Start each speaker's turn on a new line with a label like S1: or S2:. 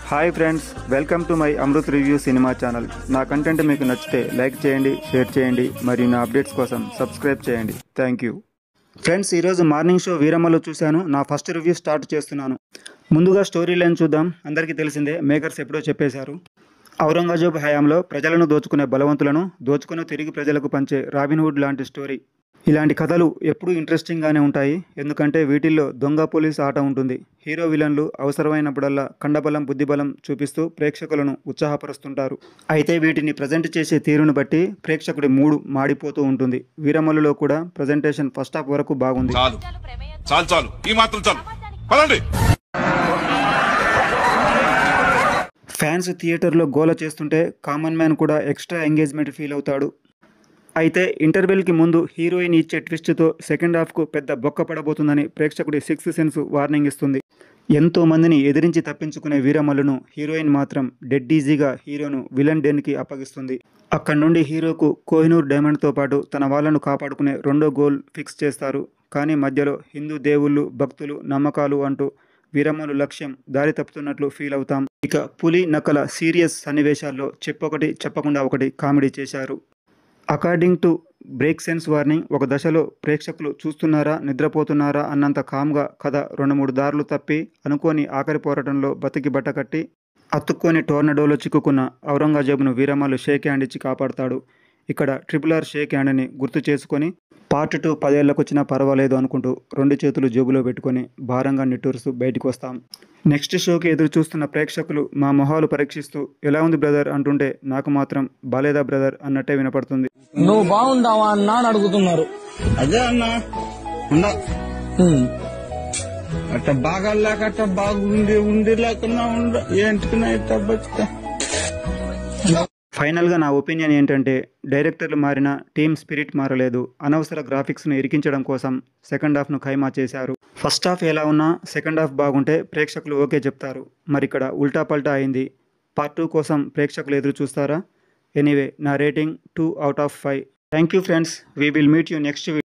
S1: Hi friends, welcome to my Amrit review cinema channel. నా content మీకు నచ్చితే లైక్ చేయండి, షేర్ చేయండి, మరియు నా అప్డేట్స్ కోసం సబ్స్క్రైబ్ చేయండి. Thank you friends. ఈరోజు మార్నింగ్ షో వీరమ్మలో చూశాను. నా ఫస్ట్ రివ్యూ స్టార్ట్ చేస్తున్నాను. ముందుగా స్టోరీ లైన్ చూద్దాం. అందరికీ తెలిసిందే, మేకర్స్ ఎప్పుడో చెప్పేశారు. ఔరంగజేబు హయాంలో ప్రజలను దోచుకునే బలవంతులను దోచుకుని తిరిగి ప్రజలకు పంచే రాబిన్హుడ్ లాంటి స్టోరీ. ఇలాంటి కథలు ఎప్పుడూ ఇంట్రెస్టింగ్గానే ఉంటాయి, ఎందుకంటే వీటిల్లో దొంగ పోలీస్ ఆట ఉంటుంది. హీరో విలన్లు అవసరమైనప్పుడల్లా కండబలం బుద్ధిబలం చూపిస్తూ ప్రేక్షకులను ఉత్సాహపరుస్తుంటారు. అయితే వీటిని ప్రజెంట్ చేసే తీరును బట్టి ప్రేక్షకుడి మూడు మాడిపోతూ ఉంటుంది. వీరమల్లులో కూడా ప్రజెంటేషన్ ఫస్ట్ హాఫ్ వరకు బాగుంది. ఫ్యాన్స్ థియేటర్లో గోల చేస్తుంటే కామన్ మ్యాన్ కూడా ఎక్స్ట్రా ఎంగేజ్మెంట్ ఫీల్ అవుతాడు. అయితే ఇంటర్వెల్కి ముందు హీరోయిన్ ఇచ్చే ట్విస్ట్తో సెకండ్ హాఫ్కు పెద్ద బొక్క పడబోతుందని ప్రేక్షకుడి సిక్స్త్ సెన్స్ వార్నింగ్ ఇస్తుంది. ఎంతో మందిని ఎదిరించి తప్పించుకునే వీరమల్లును హీరోయిన్ మాత్రం డెడ్ ఈజీగా హీరోను విలన్ డెన్కి అప్పగిస్తుంది. అక్కడి నుండి హీరోకు కోహినూర్ డైమండ్తో పాటు తన వాళ్ళను కాపాడుకునే రెండో గోల్ ఫిక్స్ చేస్తారు. కానీ మధ్యలో హిందూ దేవుళ్ళు, భక్తులు, నమ్మకాలు అంటూ వీరమ్మలు లక్ష్యం దారి తప్పుతున్నట్లు ఫీల్ అవుతాం. ఇక పులి నకల సీరియస్ సన్నివేశాల్లో చెప్పొకటి చెప్పకుండా ఒకటి కామెడీ చేశారు. According to break sense warning, ఒక దశలో ప్రేక్షకులు చూస్తున్నారా నిద్రపోతున్నారా అన్నంత కామ్గా కథ 2-3 దారులు తప్పి అనుకోని ఆఖరి పోరాటంలో బతికి బట్టకట్టి అతుక్కొని టోర్నడోలో చిక్కుకున్న ఔరంగజేబును వీరమ్మలు షేక్ హ్యాండ్ ఇచ్చి కాపాడతాడు. ఇక్కడ RRR షేక్ హ్యాండ్ని గుర్తు చేసుకొని పార్ట్ 2 10 ఏళ్ళకొచ్చినా పర్వాలేదు అనుకుంటూ 2 చేతులు జేబులో పెట్టుకొని భారంగా నిట్టూరుస్తూ బయటికి వస్తాం. నెక్స్ట్ షోకి ఎదురు చూస్తున్న ప్రేక్షకులు మా మొహాలు పరీక్షిస్తూ ఎలా ఉంది బ్రదర్ అంటుంటే నాకు మాత్రం బాలేదా బ్రదర్ అన్నట్టే వినపడుతుంది.
S2: నువ్వు బాగుంటావా అన్నా అని అడుగుతున్నారు.
S3: అదే అన్నా అట్ట బాగా లేకట్ట బాగుండి లేకున్నా ఏంటికి బతుక.
S1: ఫైనల్గా నా ఒపీనియన్ ఏంటంటే, డైరెక్టర్లు మారినా టీమ్ స్పిరిట్ మారలేదు. అనవసర గ్రాఫిక్స్ను ఇరికించడం కోసం సెకండ్ హాఫ్ను ఖైమా చేశారు. ఫస్ట్ హాఫ్ ఎలా ఉన్నా సెకండ్ హాఫ్ బాగుంటే ప్రేక్షకులు ఓకే చెప్తారు. మరి ఇక్కడ ఉల్టా పల్టా అయింది. పార్ట్ 2 కోసం ప్రేక్షకులు ఎదురు చూస్తారా? ఎనీవే, నా rating 2 out of 5. Thank you friends. We will meet you next week.